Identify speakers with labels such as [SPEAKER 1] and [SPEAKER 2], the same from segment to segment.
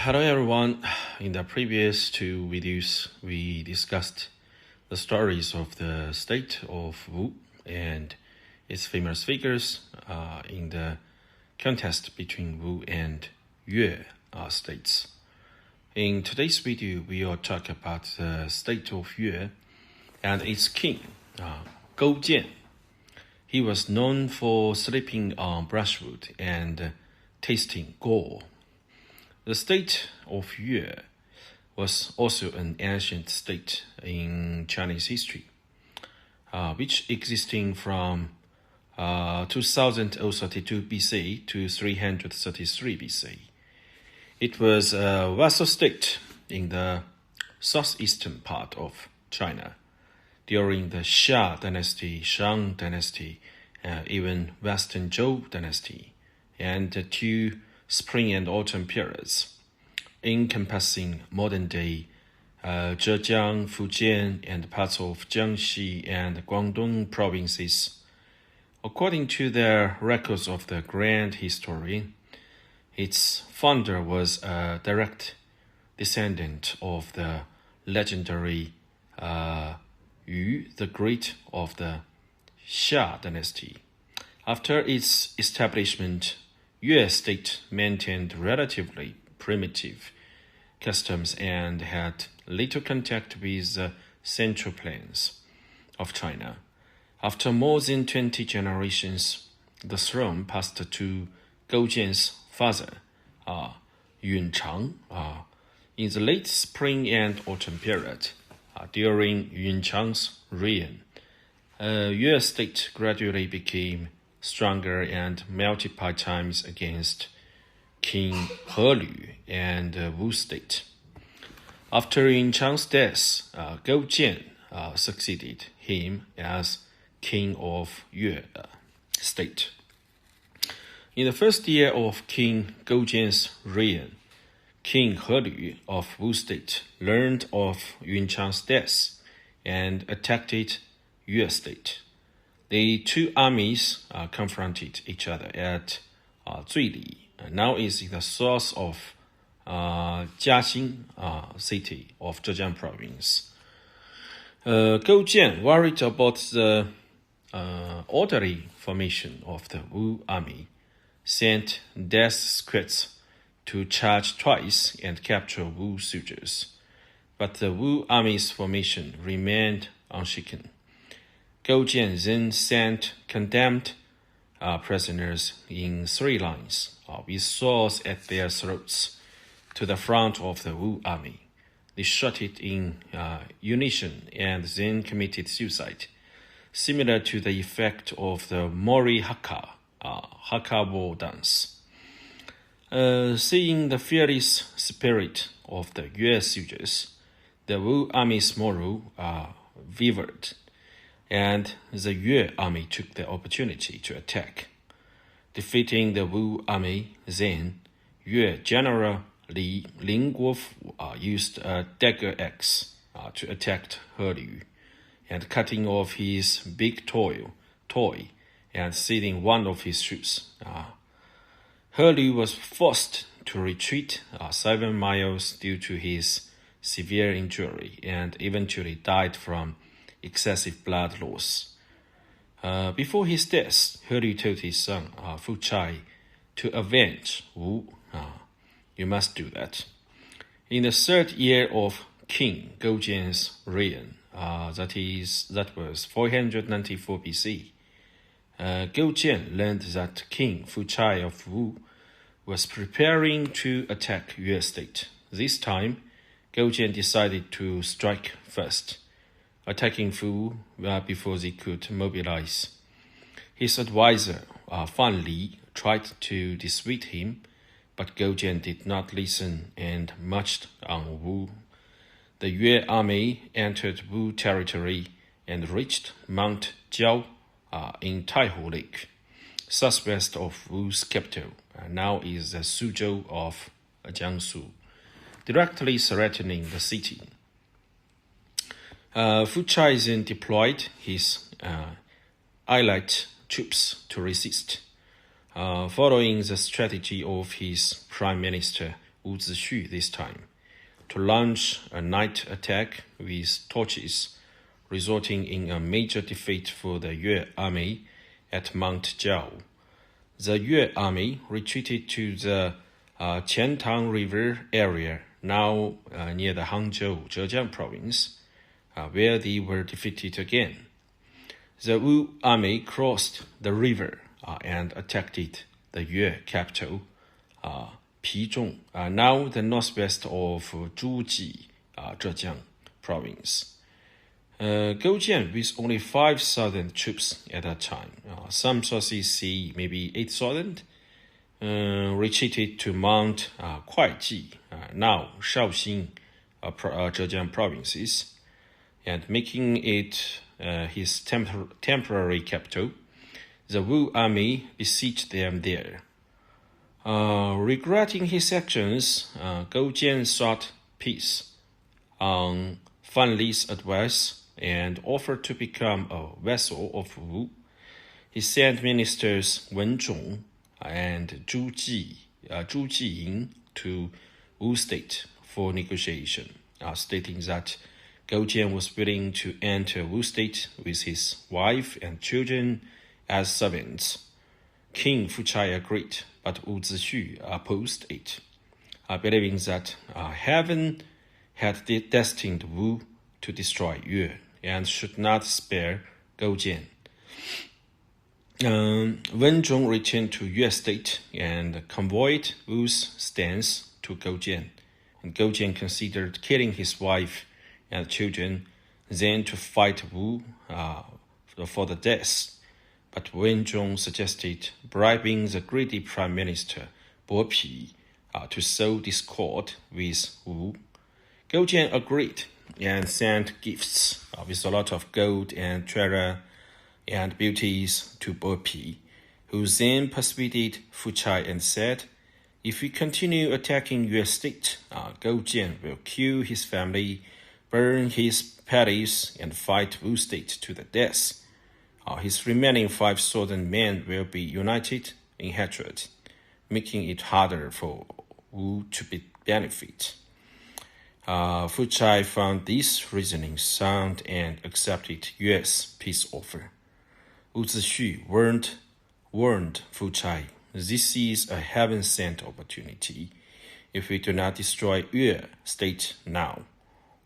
[SPEAKER 1] Hello everyone. In the previous two videos, we discussed the stories of the state of Wu and its famous figures in the contest between Wu and Yue states. In today's video, we will talk about the state of Yue and its king, Gou Jian. He was known for sleeping on brushwood and tasting gall. The state of Yue was also an ancient state in Chinese history, which existing from 2032 BC to 333 BC. It was a vassal state in the southeastern part of China during the Xia dynasty, Shang dynasty, even Western Zhou dynasty, and the two spring and autumn periods, encompassing modern-day Zhejiang, Fujian, and parts of Jiangxi and Guangdong provinces. According to the records of the grand historian, its founder was a direct descendant of the legendary Yu the Great of the Xia dynasty. After its establishment, Yue state maintained relatively primitive customs and had little contact with the central plains of China. After more than 20 generations, the throne passed to Gou Jian's father, Yun Chang, in the late spring and autumn period. During Yun Chang's reign, Yue state gradually became stronger and multiplied times against King He Lu and Wu state. After Yun Chang's death, Gou Jian succeeded him as King of Yue state. In the first year of King Gou Jian's reign, King He Lu of Wu state learned of Yun Chang's death and attacked Yue state. The two armies confronted each other at Zuili, now is the source of Jiaxing city of Zhejiang province. Gou Jian, worried about the orderly formation of the Wu army, sent death squads to charge twice and capture Wu soldiers. But the Wu army's formation remained unshaken. Gou Jian then sent condemned prisoners in 3 lines, with swords at their throats, to the front of the Wu army. They shot it in unison and then committed suicide, similar to the effect of the Mori Haka, Haka war dance. Seeing the fearless spirit of the Yue soldiers, the Wu army's morale wavered, and the Yue army took the opportunity to attack. Defeating the Wu army, then, Yue General Li Lingguofu used a dagger axe to attack He Lu, and cutting off his big toy and seizing one of his troops. He Lu was forced to retreat 7 miles due to his severe injury and eventually died from excessive blood loss. Before his death, He Lu told his son, Fu Chai, to avenge Wu. You must do that. In the 3rd year of King Gou Jian's reign, that was 494 BC, Gou Jian learned that King Fu Chai of Wu was preparing to attack Yue state. This time, Gou Jian decided to strike first, attacking Fu before they could mobilize. His advisor, Fan Li, tried to dissuade him, but Gou Jian did not listen and marched on Wu. The Yue army entered Wu territory and reached Mount Jiao in Taihu Lake, southwest of Wu's capital, now is the Suzhou of Jiangsu, directly threatening the city. Fu Chai then deployed his allied troops to resist. Following the strategy of his prime minister Wu Zixu this time, to launch a night attack with torches, resulting in a major defeat for the Yue army at Mount Jiao. The Yue army retreated to the Qiantang River area, now near the Hangzhou, Zhejiang province, where they were defeated again. The Wu army crossed the river and attacked the Yue capital, Pizhong, now the northwest of Zhuji, Zhejiang province. Gou Jian, with only 5,000 troops at that time, some sources say maybe 8,000, retreated to Mount Kuaiji, now Shaoxing, Zhejiang provinces, and making it his temporary capital. The Wu army besieged them there. Regretting his actions, Gou Jian sought peace on Fan Li's advice and offered to become a vassal of Wu. He sent ministers Wen Zhong and Zhu Jiying to Wu state for negotiation, stating that Gou Jian was willing to enter Wu state with his wife and children as servants. King Fuchai agreed, but Wu Zixu opposed it, believing that heaven had destined Wu to destroy Yue and should not spare Gou Jian. Wen Zhong returned to Yue state and convoyed Wu's stance to Gou Jian, and Gou Jian considered killing his wife and children, then to fight Wu for the death. But Wen Zhong suggested bribing the greedy Prime Minister But to sow discord with Wu. Gou Jian agreed and sent gifts with a lot of gold and treasure and beauties to But, who then persuaded Fuchai and said, "If we continue attacking your state, Gou Jian will kill his family, burn his palace, and fight Wu state to the death. His remaining 5,000 men will be united in hatred, making it harder for Wu to benefit." Fuchai found this reasoning sound and accepted Yue's peace offer. Wu Zixu warned Fuchai, "This is a heaven-sent opportunity. If we do not destroy Yue state now,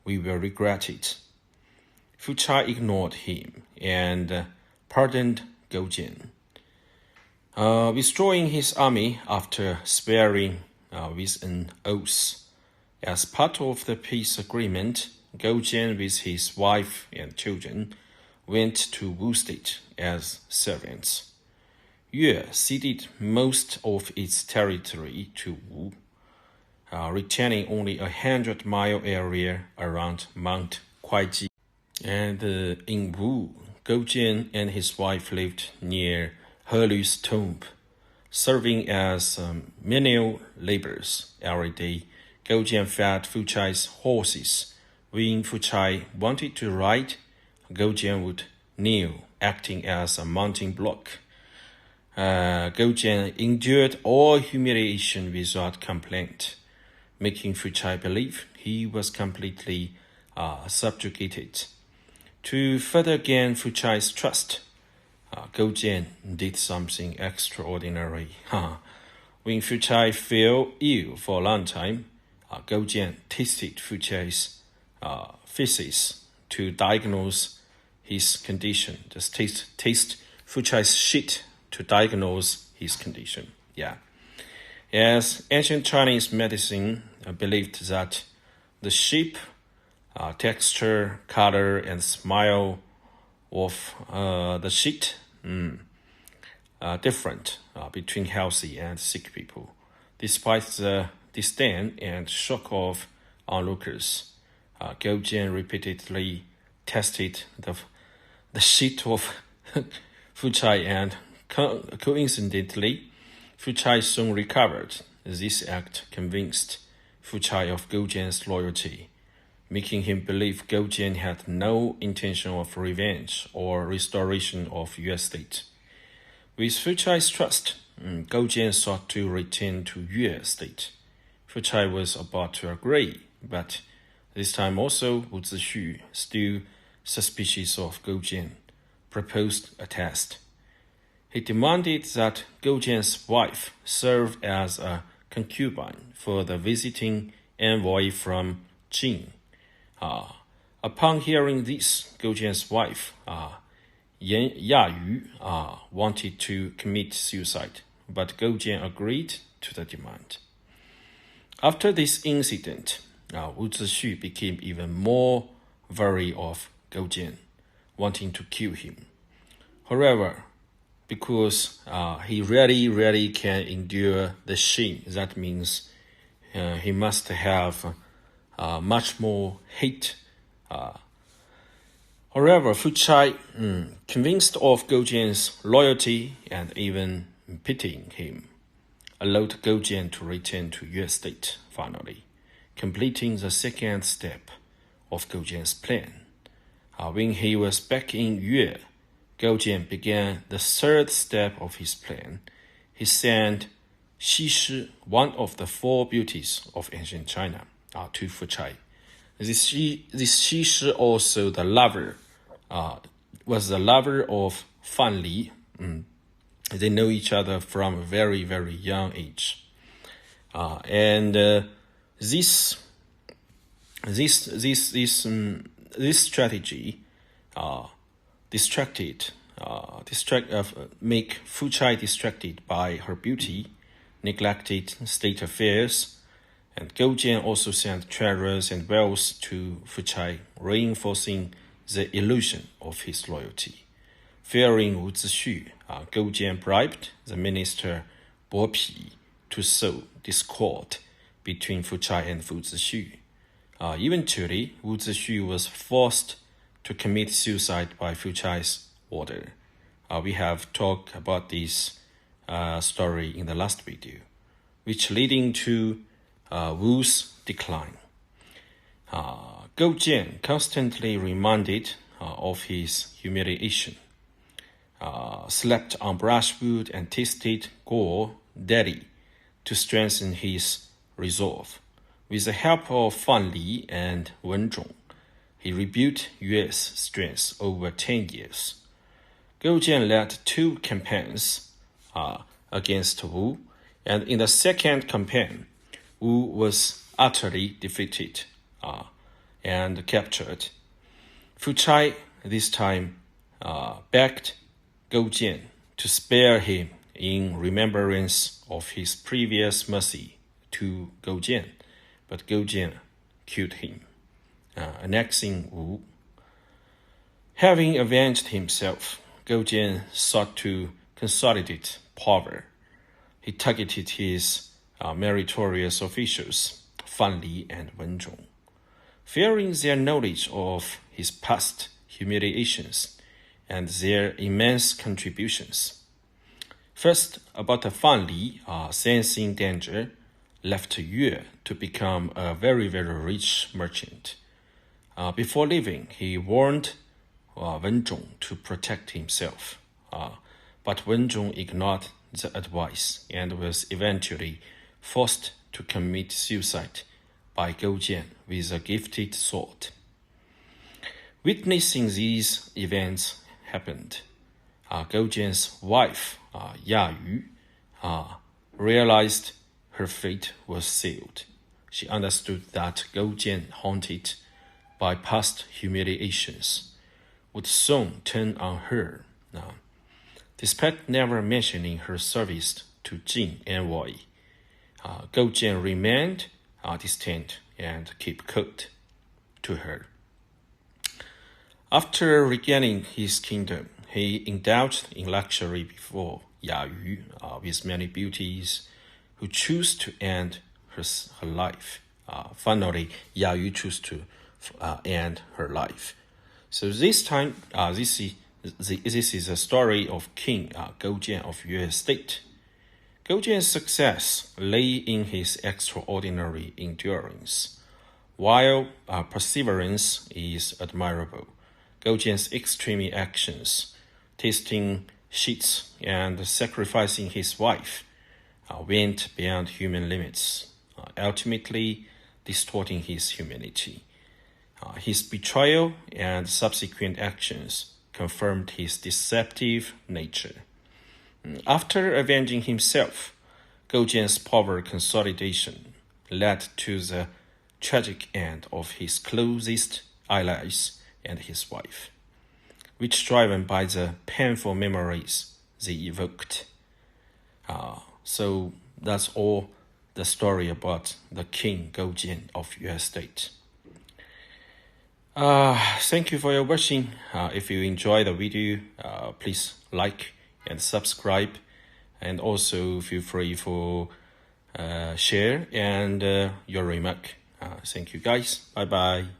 [SPEAKER 1] we will regret it." Fuchai ignored him and pardoned Gou Jian. Withdrawing his army after swearing with an oath. As part of the peace agreement, Gou Jian with his wife and children went to Wu state as servants. Yue ceded most of its territory to Wu, retaining only a 100-mile area around Mount Kuaiji. And in Wu, Gou Jian and his wife lived near He Lu's tomb, serving as menial laborers every day. Gou Jian fed Fuchai's horses. When Fuchai wanted to ride, Gou Jian would kneel, acting as a mounting block. Gou Jian endured all humiliation without complaint, making Fuchai believe he was completely subjugated. To further gain Fuchai's trust, Gou Jian did something extraordinary. When Fuchai fell ill for a long time, Gou Jian tasted Fuchai's feces to diagnose his condition. Just taste Fuchai's shit to diagnose his condition. As ancient Chinese medicine believed that the shape, texture, color, and smell of the shit different between healthy and sick people. Despite the disdain and shock of onlookers, Gou Jian repeatedly tested the shit of Fuchai, and coincidentally, Fuchai soon recovered. This act convinced Fuchai of Gou Jian's loyalty, making him believe Gou Jian had no intention of revenge or restoration of Yue state. With Fuchai's trust, Gou Jian sought to return to Yue state. Fu Chai was about to agree, but this time also Wu Zixu, still suspicious of Gou Jian, proposed a test. He demanded that Gou Jian's wife serve as a concubine for the visiting envoy from Jin. Upon hearing this, Gou Jian's wife, Yu, wanted to commit suicide, but Gou Jian agreed to the demand. After this incident, Wu Zixu became even more wary of Gou Jian, wanting to kill him. However, because he really can endure the shame, that means he must have much more hate. However, Fu Chai, convinced of Gou Jian's loyalty and even pitying him, allowed Gou Jian to return to Yue state finally, completing the second step of Gou Jian's plan. When he was back in Yue, Gou Jian began the third step of his plan. He sent Xi Shi, one of the four beauties of ancient China, to Fu Chai. This Xi Shi also was the lover of Fan Li. They know each other from a very, very young age. This strategy make Fu Chai distracted by her beauty, neglected state affairs, and Gou Jian also sent treasures and wealth to Fu Chai, reinforcing the illusion of his loyalty. Fearing Wu Zixu, Gou Jian bribed the minister Bo Pi to sow discord between Fu Chai and Wu Zixu. Eventually, Wu Zixu was forced to commit suicide by Fu Chai's order. We have talked about this story in the last video, which leading to Wu's decline. Gou Jian constantly reminded of his humiliation, slept on brushwood and tasted gore daily to strengthen his resolve. With the help of Fan Li and Wen Zhong, he rebuilt Yue's strength over 10 years. Gou Jian led 2 campaigns against Wu, and in the second campaign, Wu was utterly defeated and captured. Fu Chai this time begged Gou Jian to spare him in remembrance of his previous mercy to Gou Jian, but Gou Jian killed him, annexing Wu. Having avenged himself, Gou Jian sought to consolidate power. He targeted his meritorious officials, Fan Li and Wen Zhong, fearing their knowledge of his past humiliations and their immense contributions. First, about Fan Li, sensing danger, left Yue to become a very, very rich merchant. Before leaving, he warned Wen Zhong to protect himself, but Wen Zhong ignored the advice and was eventually forced to commit suicide by Gou Jian with a gifted sword. Witnessing these events happened, Gou Jian's wife, Yu, realized her fate was sealed. She understood that Gou Jian, haunted by past humiliations, would soon turn on her. Despite never mentioning her service to Jin envoy, Gou Jian remained distant and kept court to her. After regaining his kingdom, he indulged in luxury before Yu, with many beauties, who chose to end her life. Finally, Yu chose to end her life. So this time, this is a story of King Gou Jian of Yue state. Gou Jian's success lay in his extraordinary endurance. While perseverance is admirable, Gou Jian's extreme actions, tasting shits and sacrificing his wife, went beyond human limits. ultimately distorting his humanity. His betrayal and subsequent actions confirmed his deceptive nature. After avenging himself, Gou Jian's power consolidation led to the tragic end of his closest allies and his wife, which driven by the painful memories they evoked. So that's all the story about the King Gou Jian of Yue State. Thank you for your watching. If you enjoy the video, please like and subscribe, and also feel free for share and your remark. Thank you guys. Bye bye.